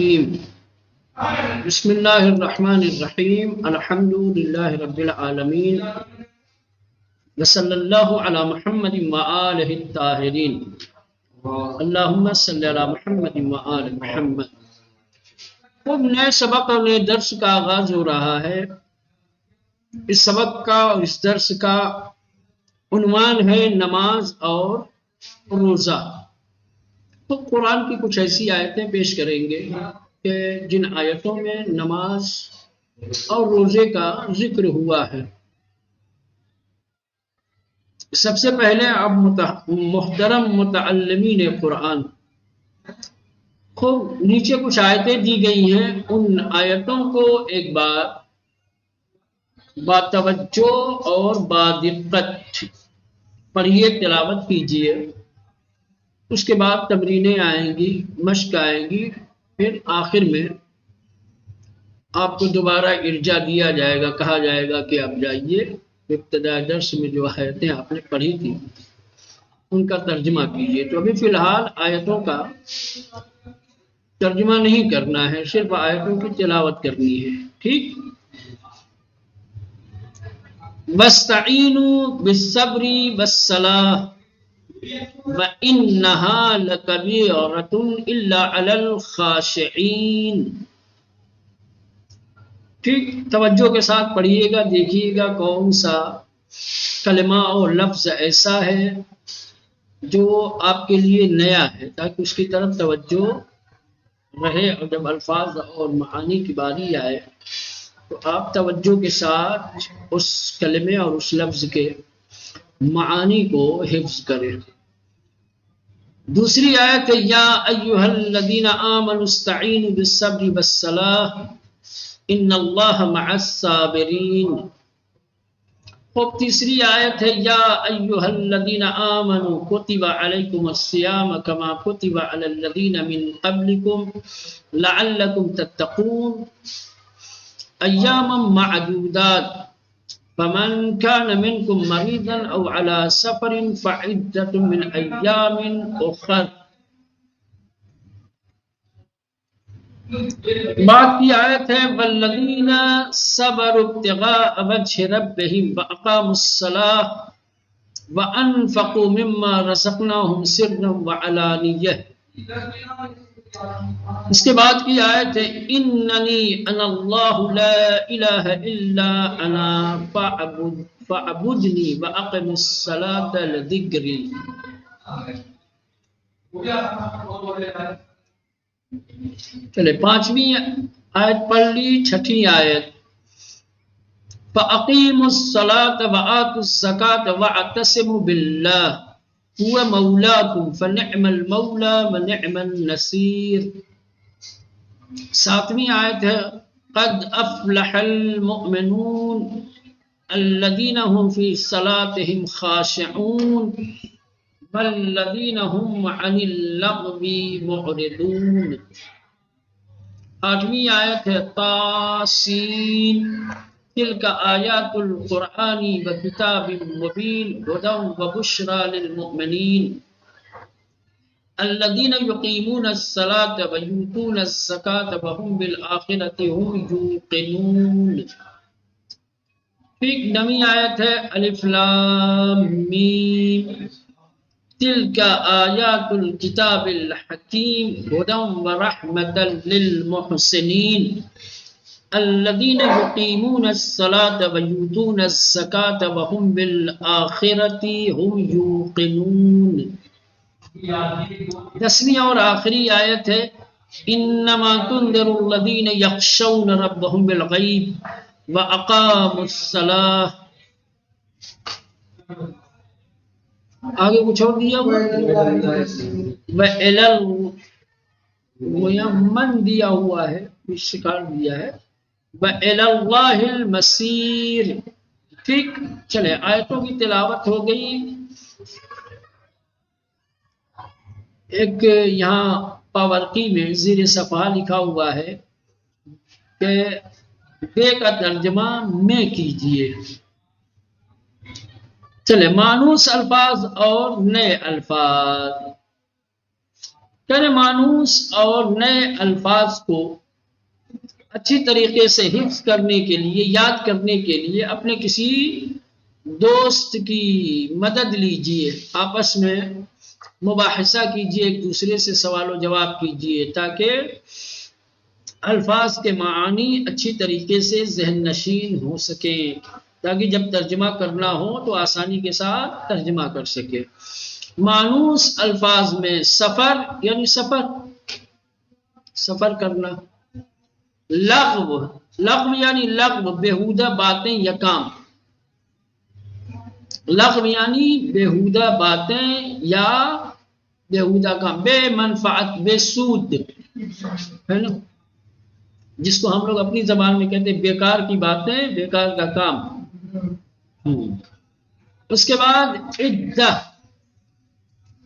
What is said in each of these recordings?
الرجیم بسم اللہ الرحمن الرحیم الحمد للہ رب العالمین وصلی اللہ علی محمد وآلہ الطاہرین اللہم صلی علی محمد وآل محمد۔ اب نئے سبق اور نئے درس کا آغاز ہو رہا ہے۔ اس سبق کا اور اس درس کا عنوان ہے نماز اور روزہ۔ تو قرآن کی کچھ ایسی آیتیں پیش کریں گے کہ جن آیتوں میں نماز اور روزے کا ذکر ہوا ہے۔ سب سے پہلے اب محترم متعلمین قرآن، خوب نیچے کچھ آیتیں دی گئی ہیں، ان آیتوں کو ایک بار باتوجہ اور بادقت پڑھیے، تلاوت کیجیے۔ اس کے بعد تمرینیں آئیں گی، مشق آئیں گی، پھر آخر میں آپ کو دوبارہ ارجاع دیا جائے گا، کہا جائے گا کہ آپ جائیے ابتدائی درس میں جو آیتیں آپ نے پڑھی تھی ان کا ترجمہ کیجیے۔ تو ابھی فی الحال آیتوں کا ترجمہ نہیں کرنا ہے، صرف آیتوں کی تلاوت کرنی ہے، ٹھیک؟ وَاسْتَعِینُوا بِالصَّبْرِ وَالصَّلَاةِ وَإِنَّهَا لَكَبِیرَةٌ إِلَّا عَلَى الْخَاشِعِینَ۔ ٹھیک، توجہ کے ساتھ پڑھیے گا، دیکھیے گا کون سا کلمہ اور لفظ ایسا ہے جو آپ کے لیے نیا ہے، تاکہ اس کی طرف توجہ رہے، اور جب الفاظ اور معانی کی باری آئے تو آپ توجہ کے ساتھ اس کلمے اور اس لفظ کے معانی کو حفظ کریں۔ دوسری آیت ہے یا ایھا الذین آمنوا استعینوا بالصبر والصلاۃ ان اللہ مع الصابرین۔ اور تیسری آیت ہے یا ایھا الذین آمنوا کتب علیکم الصیام کما کتب علی الذین من قبلکم لعلکم تتقون ایاما معدودات فمن كان منكم مريضا او على سفر فعدة من ايام اخر۔ بعد کی آیت ہے والذین صبروا ابتغاء وجه ربهم واقاموا الصلاة وانفقوا مما رزقناهم سرا وعلانیہ۔ اس کے بعد کی آیت ہے اننی انا اللہ لا الہ الا انا فاعبدنی واقم الصلاۃ لذکری۔ چلے پانچویں آیت پڑھ لی، چھٹی آیت فاقیموا الصلاۃ وآتوا الزکاۃ واعتصموا باللہ هو مولاکم فنعم المولا ونعم النصیر۔ ساتویں آیت ہے قد افلح المؤمنون الذین هم فی صلاتهم خاشعون والذین هم عن اللغو معرضون۔ آٹھویں آیت ہے طاسین تلک آیات القرآن وکتاب مبین ھدی وبشری للمؤمنین الذین یقیمون الصلاۃ ویؤتون الزکاۃ وهم بالآخرۃ هم یوقنون۔ ٹھیک، نویں آیت ہے الف لام میم تلک آیات الکتاب الحکیم ھدی ورحمۃ للمحسنین الذین یقیمون الصلاۃ ویؤتون الزکاۃ وهم بالآخرۃ هم یوقنون۔ دسویں اور آخری آیت ہے انما تنذر الذین یخشون ربهم بالغیب واقاموا الصلاۃ۔ آگے کچھ اور دیا من دیا ہوا ہے، شکار دیا ہے وَإِلَى اللَّهِ الْمَصِيرُ۔ ٹھیک، چلے آیتوں کی تلاوت ہو گئی۔ ایک یہاں پاورقی میں زیر صفحہ لکھا ہوا ہے کہ بے کا ترجمہ میں کیجئے۔ چلے مانوس الفاظ اور نئے الفاظ۔ کہنے مانوس اور نئے الفاظ کو اچھی طریقے سے حفظ کرنے کے لیے، یاد کرنے کے لیے اپنے کسی دوست کی مدد لیجئے، آپس میں مباحثہ کیجئے، ایک دوسرے سے سوال و جواب کیجئے تاکہ الفاظ کے معانی اچھی طریقے سے ذہن نشین ہو سکیں، تاکہ جب ترجمہ کرنا ہو تو آسانی کے ساتھ ترجمہ کر سکے۔ مانوس الفاظ میں سفر یعنی سفر کرنا، لغو یعنی لغو بیہودہ باتیں یا کام، لغو یعنی بیہودہ باتیں یا بیہودہ کام، بے منفعت، بے سود ہے نا، جس کو ہم لوگ اپنی زبان میں کہتے ہیں بیکار کی باتیں، بیکار کا کام۔ اس کے بعد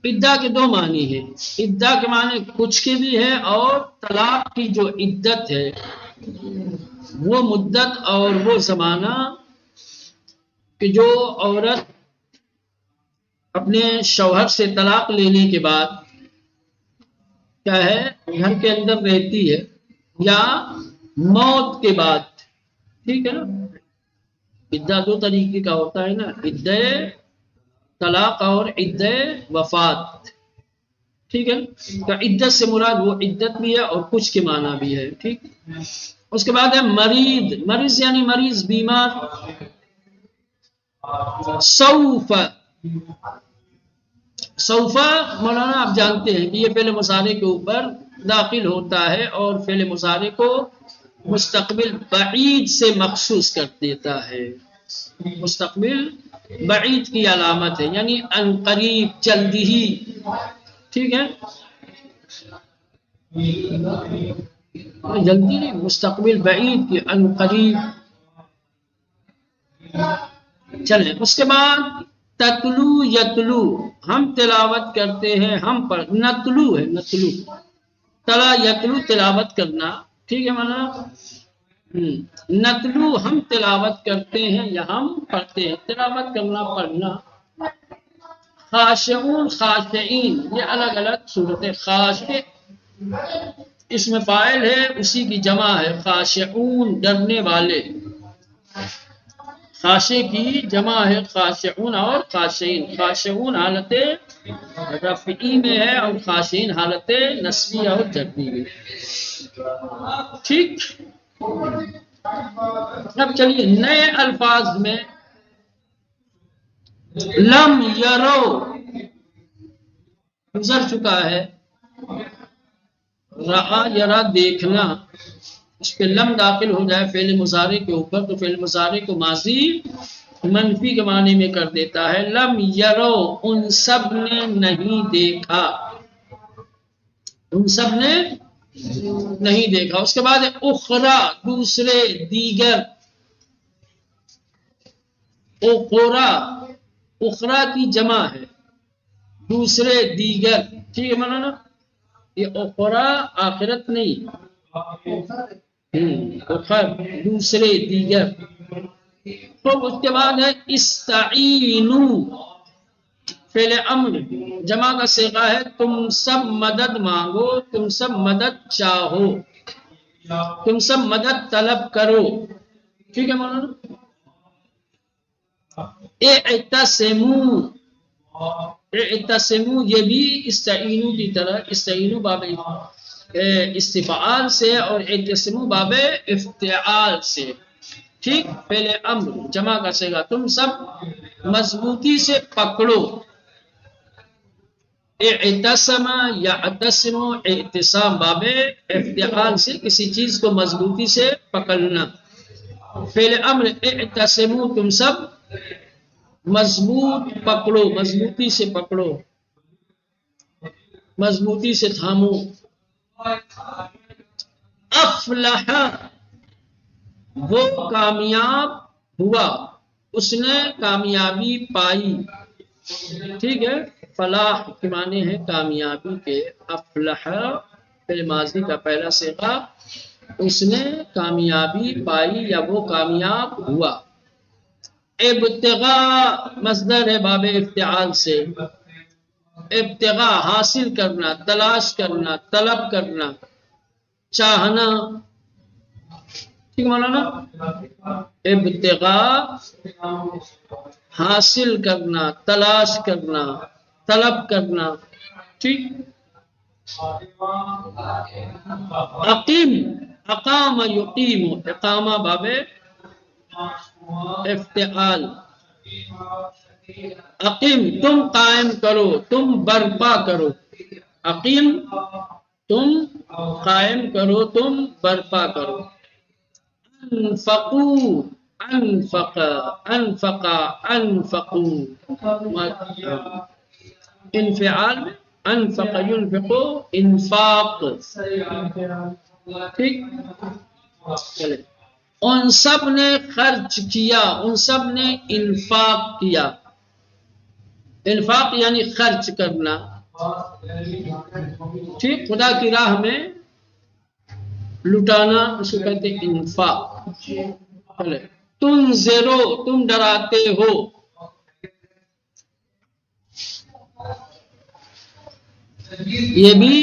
عدہ کے دو معنی ہیں، عدہ کے معنی کچھ کے بھی ہے، اور طلاق کی جو عدت ہے وہ مدت اور وہ زمانہ کہ جو عورت اپنے شوہر سے طلاق لینے کے بعد کیا ہے گھر کے اندر رہتی ہے، یا موت کے بعد، ٹھیک ہے نا۔ عدہ دو طریقے کا ہوتا ہے نا، عدہ طلاق اور عدہ وفات، ٹھیک ہے نا۔ عدت سے مراد وہ عدت بھی ہے اور کچھ کے معنی بھی ہے، ٹھیک۔ اس کے بعد ہے مریض یعنی مریض، بیمار۔ سوفا مولانا آپ جانتے ہیں کہ یہ فعل مضارع کے اوپر داخل ہوتا ہے اور فعل مضارع کو مستقبل بعید سے مخصوص کر دیتا ہے، مستقبل بعید کی علامت ہے، یعنی ان قریب، جلدی ہی، ٹھیک ہے، جلدی نہیں، مستقبل بعید کی، ان قریب۔ چلیں اس کے بعد تتلو یتلو، ہم تلاوت کرتے ہیں، ہم پڑھ، نتلو ہے، نتلو، تلا یتلو تلاوت کرنا، ٹھیک ہے مولانا۔ نتلو ہم تلاوت کرتے ہیں یا ہم پڑھتے ہیں، تلاوت کرنا، پڑھنا۔ خاشعون خاشعین، یہ الگ الگ صورتیں، خاشع اس میں فاعل ہے، اسی کی جمع ہے، خاشعون ڈرنے والے، خاشع کی جمع ہے خاشعون اور خاشعین، خاشعون حالت رفعی میں ہے اور خاشعین حالت نصبی اور جرمی میں، ٹھیک۔ اب چلیے نئے الفاظ میں لم یرو گزر چکا ہے، رعا یرا دیکھنا، اس پہ لم داخل ہو جائے فعل مضارع کے اوپر تو فعل مضارع کو ماضی منفی کے معنی میں کر دیتا ہے۔ لم یرو ان سب نے نہیں دیکھا، ان سب نے نہیں دیکھا۔ اس کے بعد اخرى دوسرے، دیگر، اخرى کی جمع ہے، دوسرے، دیگر، ٹھیک ہے مولانا۔ یہ اخرى آخرت نہیں، اخر دوسرے، دیگر۔ تو اس کے بعد ہے استعینوا، فعل امر جمع کا صیغہ ہے، تم سب مدد مانگو، تم سب مدد چاہو، تم سب مدد طلب کرو، ٹھیک ہے مولانا۔ اعتصموا یہ بھی استعینوا کی طرح، استعینوا باب استفعال سے اور اعتصموا باب افتعال سے، ٹھیک۔ فعل امر جمع کا صیغہ، تم سب مضبوطی سے پکڑو، اعتصم یعتصم، اعتصام باب افتعال سے کسی چیز کو مضبوطی سے پکڑنا، فعل امر اعتصموا تم سب مضبوط پکڑو، مضبوطی سے پکڑو، مضبوطی سے تھامو۔ افلح وہ کامیاب ہوا، اس نے کامیابی پائی، ٹھیک ہے۔ فلاح کے معنی ہے کامیابی کے، افلح فعل ماضی کا پہلا صیغہ، اس نے کامیابی پائی یا وہ کامیاب ہوا۔ ابتغاء مصدر ہے باب افتعال سے، ابتغاء حاصل کرنا، تلاش کرنا، طلب کرنا، چاہنا، ٹھیک مولانا؟ ابتغاء حاصل کرنا، تلاش کرنا، طلب کرنا، ٹھیک؟ اقیم، اقام یقیم، اقامہ باب افتعال، اقیم تم قائم کرو، تم برپا کرو، اقیم تم قائم کرو، تم برپا کرو، انفقو، انفق، انفقا، انفقو، انفعال میں انفق ينفقو انفاق، ٹھیک؟ چلے ان سب نے خرچ کیا، ان سب نے انفاق کیا، انفاق یعنی خرچ کرنا، ٹھیک؟ خدا کی راہ میں لٹانا اس کو کہتے ہیں انفاق۔ چلے تم زیرو، تم ڈراتے ہو، یہ بھی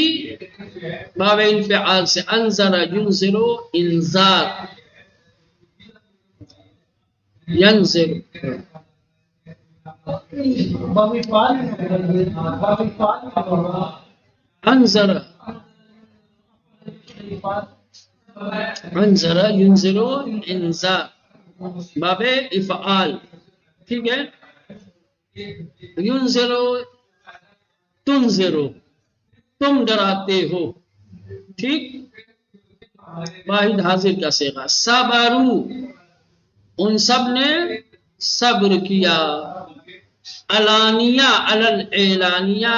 باب انفعال سے، انذر ینذرو، انذار، ینذر، انذر، انذر ینذرو، انذار، باب افعال، ٹھیک ہے؟ ینذرو، تنذرو، تم ڈراتے ہو، ٹھیک؟ واحد حاضر کا صیغہ، صبرو ان سب نے صبر کیا، علانیہ، اعلانیہ،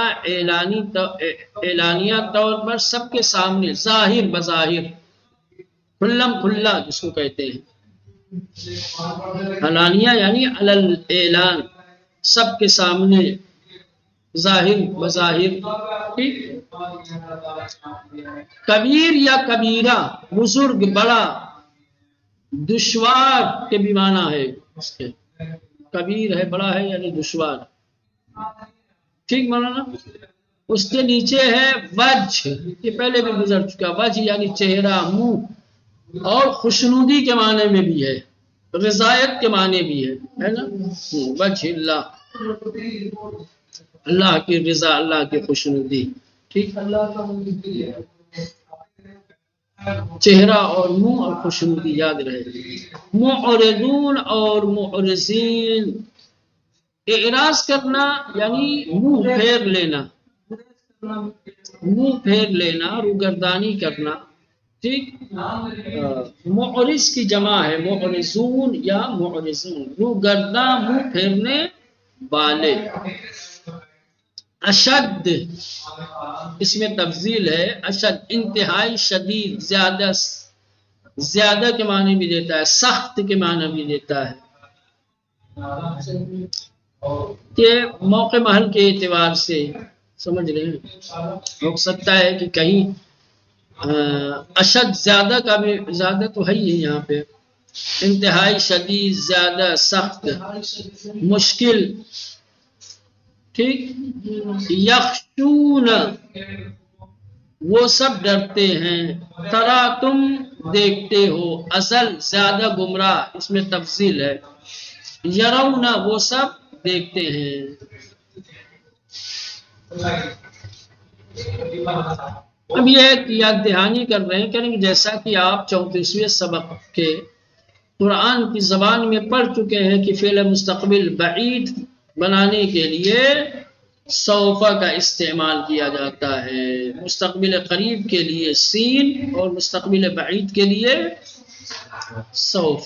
اعلانیہ طور پر سب کے سامنے، ظاہر بظاہر، کھلم کھلا جس کو کہتے ہیں علانیہ یعنی اعلان، سب کے سامنے، ظاہر بظاہر، ٹھیک؟ کبیر یا کبیرہ، بزرگ، بڑا، دشوار کے بھی معنی ہے اس کے، کبیر ہے بڑا ہے یعنی دشوار، ٹھیک مولانا؟ اس کے نیچے ہے وجہ، یہ پہلے بھی گزر چکا، وجہ یعنی چہرہ، منہ، اور خوشنودی کے معنی میں بھی ہے، رضایت کے معنی بھی ہے نا؟ وجہ اللہ، اللہ کی رضا، اللہ کی خوشنودی، ٹھیک؟ چہرہ اور منہ اور خوشنودی یاد رہے۔ معرضون اور معرضین، اعراض کرنا یعنی منہ پھیر لینا، منہ پھیر لینا، روگردانی کرنا، ٹھیک؟ معرض کی جمع ہے معرضون یا معرضون، روگرداں، منہ پھیرنے والے۔ اشد اس میں تفضیل ہے، اشد انتہائی، شدید زیادہ، زیادہ کے معنی بھی دیتا ہے، سخت کے معنی بھی دیتا ہے، کہ موقع محل کے اعتبار سے سمجھ رہے ہیں؟ ہو سکتا ہے کہ کہیں اشد زیادہ کا بھی، زیادہ تو ہے ہی یہاں پہ، انتہائی، شدید، زیادہ، سخت، مشکل، ٹھیک؟ یخشون وہ سب ڈرتے ہیں، ترا تم دیکھتے ہو، اصل زیادہ گمراہ اس میں تفصیل ہے، یرون وہ سب دیکھتے ہیں۔ اب یہ یاد دہانی کر رہے ہیں، کہیں کہ جیسا کہ آپ 34ویں سبق کے قرآن کی زبان میں پڑھ چکے ہیں کہ فعل مستقبل بعید بنانے کے لیے سوف کا استعمال کیا جاتا ہے، مستقبل قریب کے لیے سین اور مستقبل بعید کے لیے سوف۔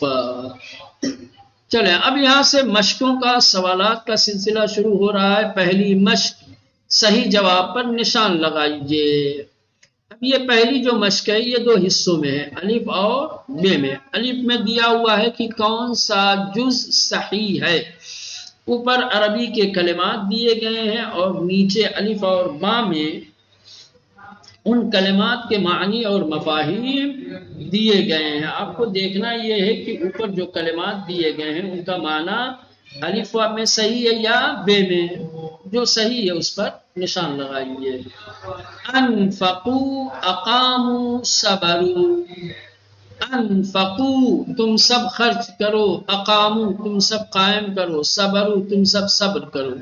چلیں اب یہاں سے مشقوں کا، سوالات کا سلسلہ شروع ہو رہا ہے۔ پہلی مشق، صحیح جواب پر نشان لگائیے۔ اب یہ پہلی جو مشق ہے یہ دو حصوں میں ہے، الف اور بے میں۔ الف میں دیا ہوا ہے کہ کون سا جز صحیح ہے، اوپر عربی کے کلمات دیے گئے ہیں اور نیچے الف اور با میں ان کلمات کے معنی اور مفاہیم دیے گئے ہیں۔ آپ کو دیکھنا یہ ہے کہ اوپر جو کلمات دیے گئے ہیں ان کا معنی الف میں صحیح ہے یا بے میں، جو صحیح ہے اس پر نشان لگائیے. انفقو اقامو صبرو. انفقو تم سب خرچ کرو، اقامو تم سب قائم کرو، صبرو تم سب صبر کرو.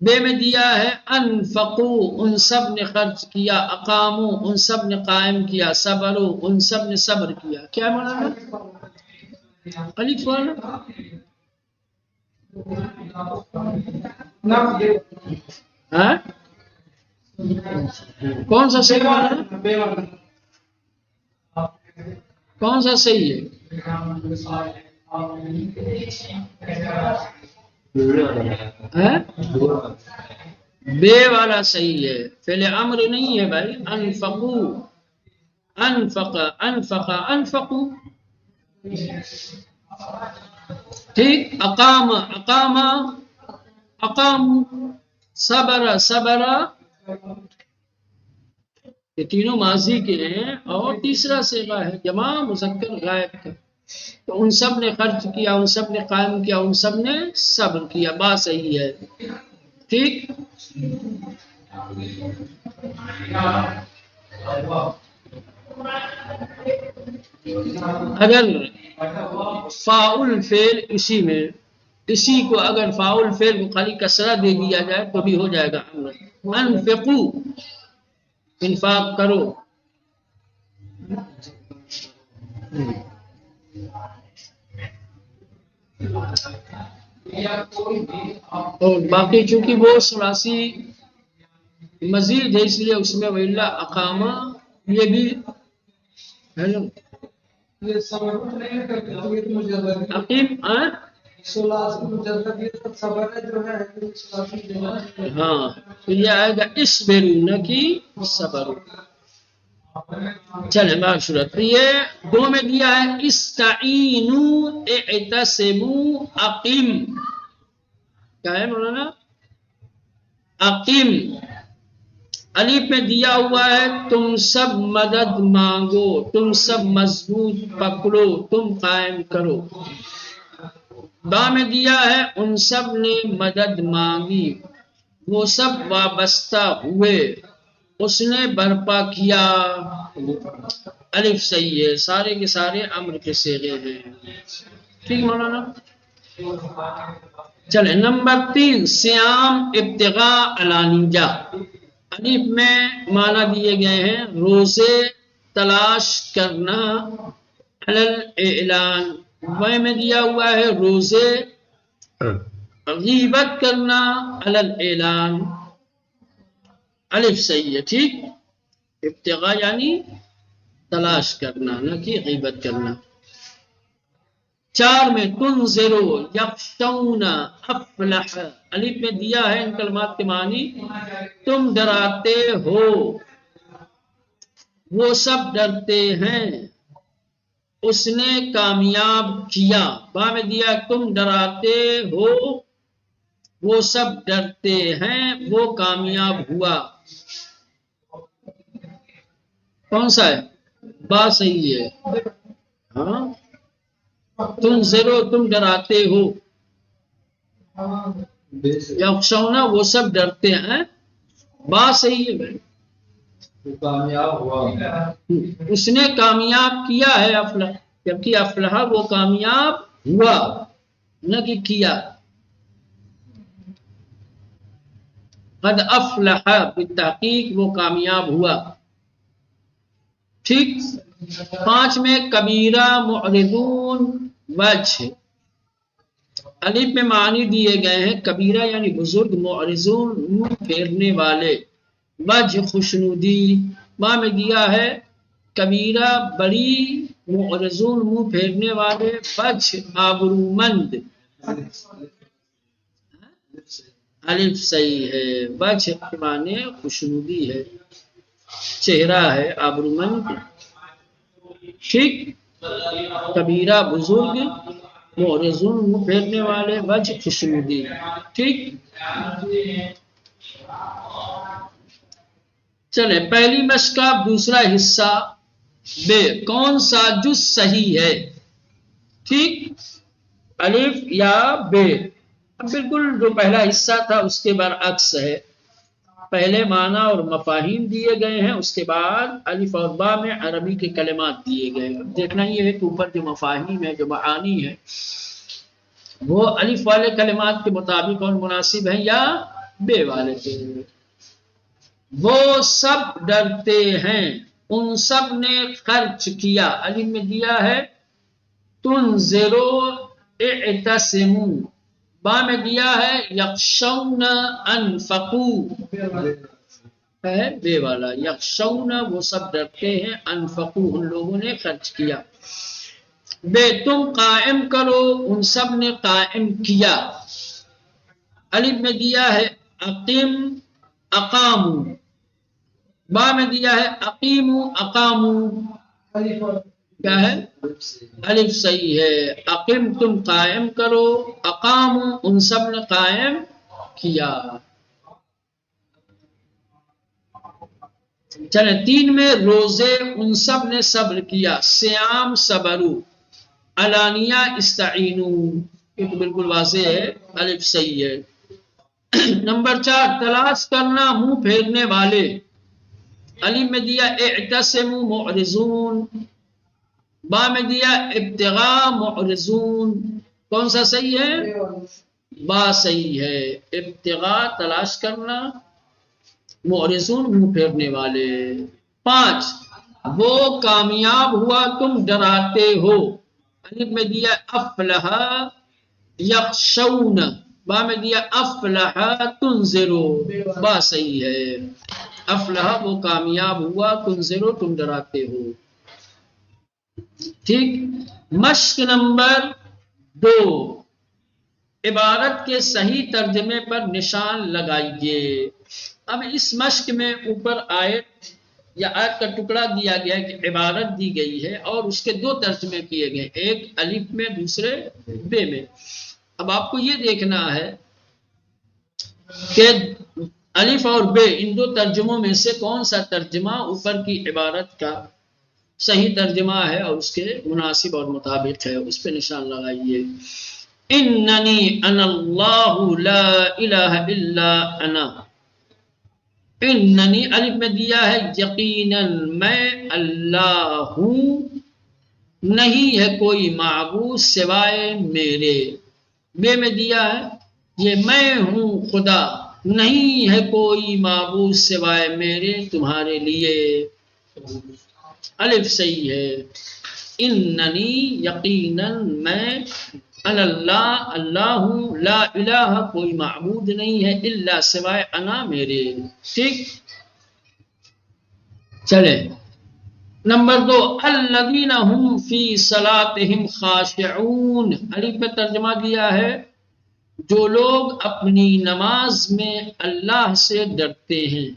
بے میں دیا ہے انفقو ان سب نے خرچ کیا، اقامو ان سب نے قائم کیا، صبرو ان سب نے صبر کیا. کیا مانا ہے؟ الف والا ہاں؟ کون سا صحیح مانا ہے؟ کون سا صحیح ہے؟ بے والا صحیح ہے، فعل امر نہیں ہے بھائی. انفقو انفق انفق انفقو ٹھیک. اقام اقام اقام، صبر صبر، یہ تینوں ماضی کے ہیں. اور تیسرا صیغہ ہے جمع مذکر غائب کا. تو ان سب نے خرچ کیا، ان سب نے قائم کیا، ان سب نے صبر کیا. بات صحیح ہے. ٹھیک. اگر فاعل فعل اسی کو اگر فاعل فعل کو خالی کسرہ دے دیا جائے تو بھی ہو جائے گا. انفقو انفاق کرو. اور باقی چونکہ وہ ثلاثی مزید ہے اس لیے اس میں ویلا اقامہ یہ بھی عقیم. ہاں تو یہ آئے گا اصبروا نہ کی صبر. چلے معاشرت یہ دو میں دیا ہے استعینوا اعتصموا اقیم. کیا ہے مولانا؟ اقیم. الف میں دیا ہوا ہے تم سب مدد مانگو، تم سب مضبوط پکڑو، تم قائم کرو. با میں دیا ہے ان سب نے مدد مانگی، وہ سب وابستہ ہوئے، اس نے برپا کیا. الف صحیح ہے. سارے کے سارے امر کے صیغے ہیں. ٹھیک مولانا. چلے نمبر 3 صیام ابتغاء الانیہ. الف میں معنی دیے گئے ہیں روزے تلاش کرنا، علل اعلان. وہ میں دیا ہوا ہے روزے غیبت کرنا، علل اعلان. الف صحیح ہے. ٹھیک. ابتغاء یعنی تلاش کرنا نہ کہ غیبت کرنا. 4 میں تنذرو یخشون افلح. الف میں دیا ہے ان کلمات کے معنی تم ڈراتے ہو، وہ سب ڈرتے ہیں، اس نے کامیاب کیا. با میں دیا تم ڈراتے ہو، وہ سب ڈرتے ہیں، وہ کامیاب ہوا. کون سا ہے؟ با صحیح ہے. ہاں تنذرو تم ڈراتے ہو، یخشون وہ سب ڈرتے ہیں. با صحیح ہے بھائی. کامیاب ہوا، اس نے کامیاب کیا ہے افلح، جبکہ افلح وہ کامیاب ہوا نہ کہ کیا. قد افلح بالتحقیق وہ کامیاب ہوا. ٹھیک. 5 میں کبیرہ معرضون وجہ. الف میں معنی دیے گئے ہیں کبیرہ یعنی بزرگ، معرضون منہ پھیرنے والے، وجہ خوشنودی. با میں دیا ہے کبیرہ بڑی، معرضون منہ پھیرنے والے، وجہ آبرومند. الف صحیح ہے. وجہ کے معنی خوشنودی ہے، چہرہ ہے، آبرومند. ٹھیک. کبیرہ بزرگ، معرضون منہ پھیرنے والے، وجہ خوشنودی. ٹھیک. چلے پہلی مشق کا دوسرا حصہ بے. کون سا جز صحیح ہے؟ ٹھیک. الف یا بے. اب بالکل جو پہلا حصہ تھا اس کے برعکس ہے، پہلے معنی اور مفاہیم دیے گئے ہیں، اس کے بعد الف اور با میں عربی کے کلمات دیے گئے ہیں۔ دیکھنا یہ ہے کہ اوپر جو مفاہیم ہے، جو معانی ہے، وہ الف والے کلمات کے مطابق اور مناسب ہیں یا بے والے کے۔ وہ سب ڈرتے ہیں، ان سب نے خرچ کیا، الف میں دیا ہے تنذرو اعتصموا، با میں دیا ہے یخشون انفقوا، ہے بے والا، یخشون وہ سب ڈرتے ہیں، انفقوا ان لوگوں نے خرچ کیا، بے تم قائم کرو ان سب نے قائم کیا، الف میں دیا ہے اقیم اقامو، با میں دیا ہے اقیمو اقامو، کیا ہے الف صحیح ہے، اقیم تم قائم کرو، اقامو ان سب نے قائم کیا۔ چلیں تین میں روزے ان سب نے صبر کیا، سیام صبرو، علانیہ استعینو، یہ تو بالکل واضح ہے، الف صحیح ہے۔ نمبر 4 تلاش کرنا منہ پھیرنے والے، الف میں دیا اعتصموا معرضون، با میں دیا ابتغاء معرضون، کون سا صحیح ہے؟ با صحیح ہے، ابتغاء تلاش کرنا، معرضون منہ پھیرنے والے۔ 5 وہ کامیاب ہوا تم ڈراتے ہو، الف میں دیا افلح یخشون، با میں دیا افلح تنذرو، با صحیح ہے، افلح وہ کامیاب ہوا، تنذرو تم ڈراتے ہو۔ ٹھیک، مشق نمبر 2، عبارت کے صحیح ترجمے پر نشان لگائیے۔ اب اس مشق میں اوپر آیت یا آیت کا ٹکڑا دیا گیا ہے کہ عبارت دی گئی ہے اور اس کے دو ترجمے کیے گئے، ایک الف میں دوسرے بے میں۔ اب آپ کو یہ دیکھنا ہے کہ الف اور بے ان دو ترجموں میں سے کون سا ترجمہ اوپر کی عبارت کا صحیح ترجمہ ہے اور اس کے مناسب اور مطابق ہے، اس پہ نشان لگائیے۔ اننی انا اللہ لا الہ الا انا، اننی الف میں دیا ہے یقیناً میں اللہ ہوں، نہیں ہے کوئی معبود سوائے میرے، بے میں دیا ہے یہ میں ہوں خدا، نہیں ہے کوئی معبود سوائے میرے تمہارے لیے، الف صحیح ہے، اننی یقیناً میں، اللہ اللہ ہوں، لا الہ کوئی معبود نہیں ہے، الا سوائے انا میرے۔ ٹھیک، چلے نمبر 2 الذین هم فی صلاتهم خاشعون، الف میں ترجمہ دیا ہے جو لوگ اپنی نماز میں اللہ سے ڈرتے ہیں،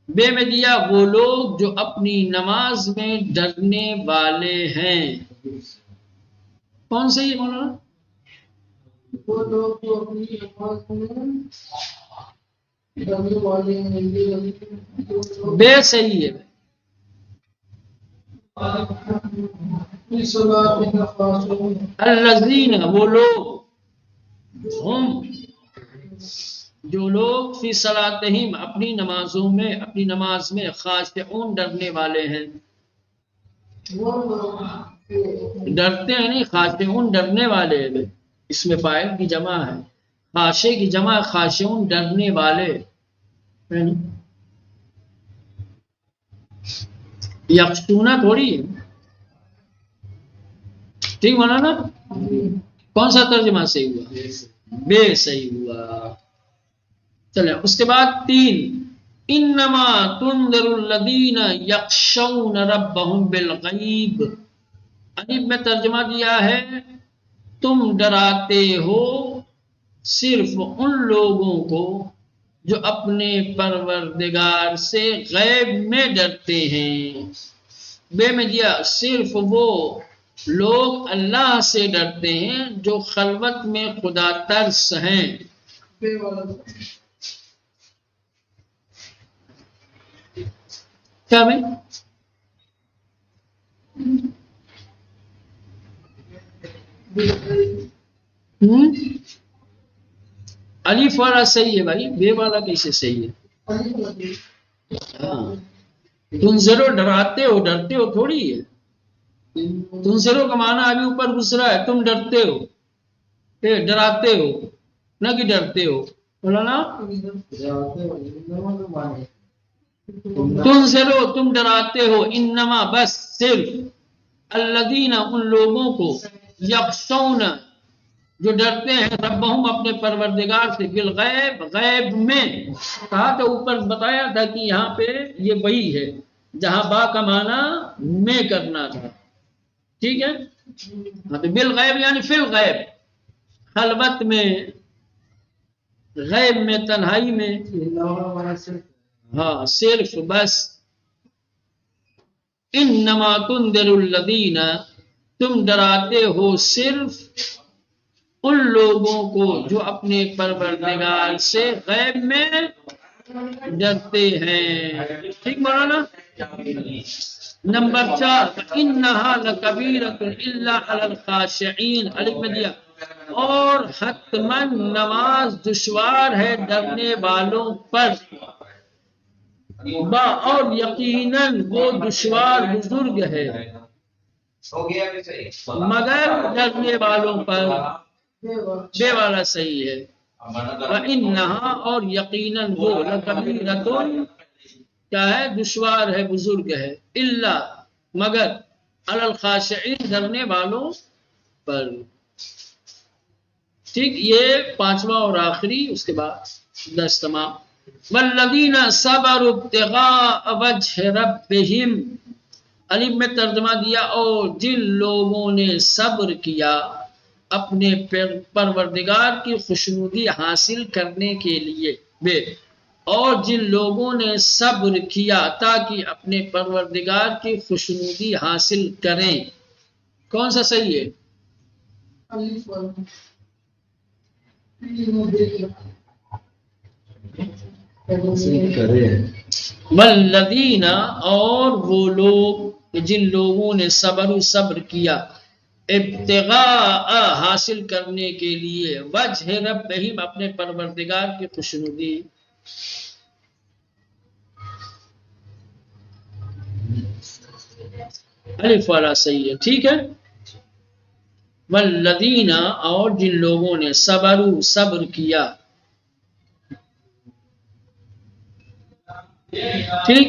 بے میں دیا وہ لوگ جو اپنی نماز میں ڈرنے والے ہیں، کون سے یہ مولانا؟ وہ لوگ جو اپنی نماز میں ڈرنے والے ہیں، بے صحیح ہے، الذین وہ لوگ، ہم جو لوگ فی صلاتہم اپنی نمازوں میں، اپنی نماز میں، خاشعون ڈرنے والے ہیں، ڈرتے ہیں نہیں، خاشعون ڈرنے والے ہیں، اس میں فاعل کی جمع ہے، خاشع کی جمع خاشعون ڈرنے والے، یخشونہ تھوڑی ہے، ٹھیک مانا نا؟ کون سا ترجمہ صحیح ہوا؟ بے صحیح ہوا۔ چلیں اس کے بعد 3 انما تنذر الذین یخشون ربهم بالغیب، الف میں ترجمہ دیا ہے تم ڈراتے ہو صرف ان لوگوں کو جو اپنے پروردگار سے غیب میں ڈرتے ہیں، بے میں دیا صرف وہ لوگ اللہ سے ڈرتے ہیں جو خلوت میں خدا ترس ہیں، کیا میں الف والا صحیح ہے بھائی، بے والا کیسے صحیح ہے؟ ہاں تنذرو ڈراتے ہو، ڈرتے ہو تھوڑی ہے، تنذرو کا معنی ابھی اوپر گزرا ہے، تم ڈرتے ہو، ڈراتے ہو نہ کہ ڈرتے ہو، بولا نا تنذرو تم ڈراتے ہو، انما بس صرف الذین ان لوگوں کو یخشون جو ڈرتے ہیں ربہم اپنے پروردگار سے بالغیب غیب میں، کہا تو اوپر بتایا تھا کہ یہاں پہ یہ وہی ہے جہاں با کا معنی میں کرنا تھا، ٹھیک ہے، ہاں تو بالغیب یعنی فی الغیب، خلوت میں، غیب میں، تنہائی میں، ہاں صرف بس، انما تنذر الذین تم ڈراتے ہو صرف ان لوگوں کو جو اپنے پروردگار سے غیب میں ڈرتے ہیں، ٹھیک مولانا؟ نمبر 4 انها لکبیرۃ الا علی الخاشعین، الف میں دیا، اور حتما نماز دشوار ہے ڈرنے والوں پر، با اور یقیناً وہ دشوار بزرگ ہے، مگر ڈرنے والوں پر، بے والا صحیح ہے، وَإِنَّهَا اور یقیناً وہ لَكَبِيرَةٌ کیا ہے، دشوار ہے، بزرگ ہے، الا مگر علی الخاشعین ڈرنے والوں پر، ٹھیک، یہ پانچواں اور آخری، اس کے بعد 10 تمام، والذین صبروا ابتغاء وجہ ربہم، الف میں ترجمہ دیا، اور جن لوگوں نے صبر کیا اپنے پروردگار کی خوشنودی حاصل کرنے کے لیے، بے، اور جن لوگوں نے صبر کیا تاکہ اپنے پروردگار کی خوشنودی حاصل کریں، کون سا صحیح ہے؟ والذین اور وہ لوگ جن لوگوں نے صبر کیا ابتغاء حاصل کرنے کے لیے وجہ ربہم اپنے پروردگار کی خوشنودی، الف والا صحیح ہے، ٹھیک ہے، والذین اور جن لوگوں نے صبر کیا، ٹھیک،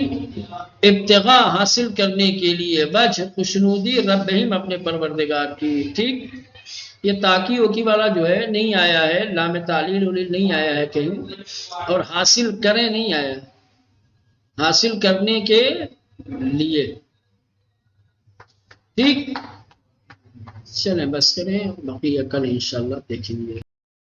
ابتغاء حاصل کرنے کے لیے وجہ خوشنودی ربہم اپنے پروردگار کی، ٹھیک، یہ تاکی وکی والا جو ہے نہیں آیا ہے، لام تعلیل ولیل نہیں آیا ہے کہیں، اور حاصل کریں نہیں آیا، حاصل کرنے کے لیے، ٹھیک، چلیں بس کریں، باقی کل انشاءاللہ دیکھیں گے۔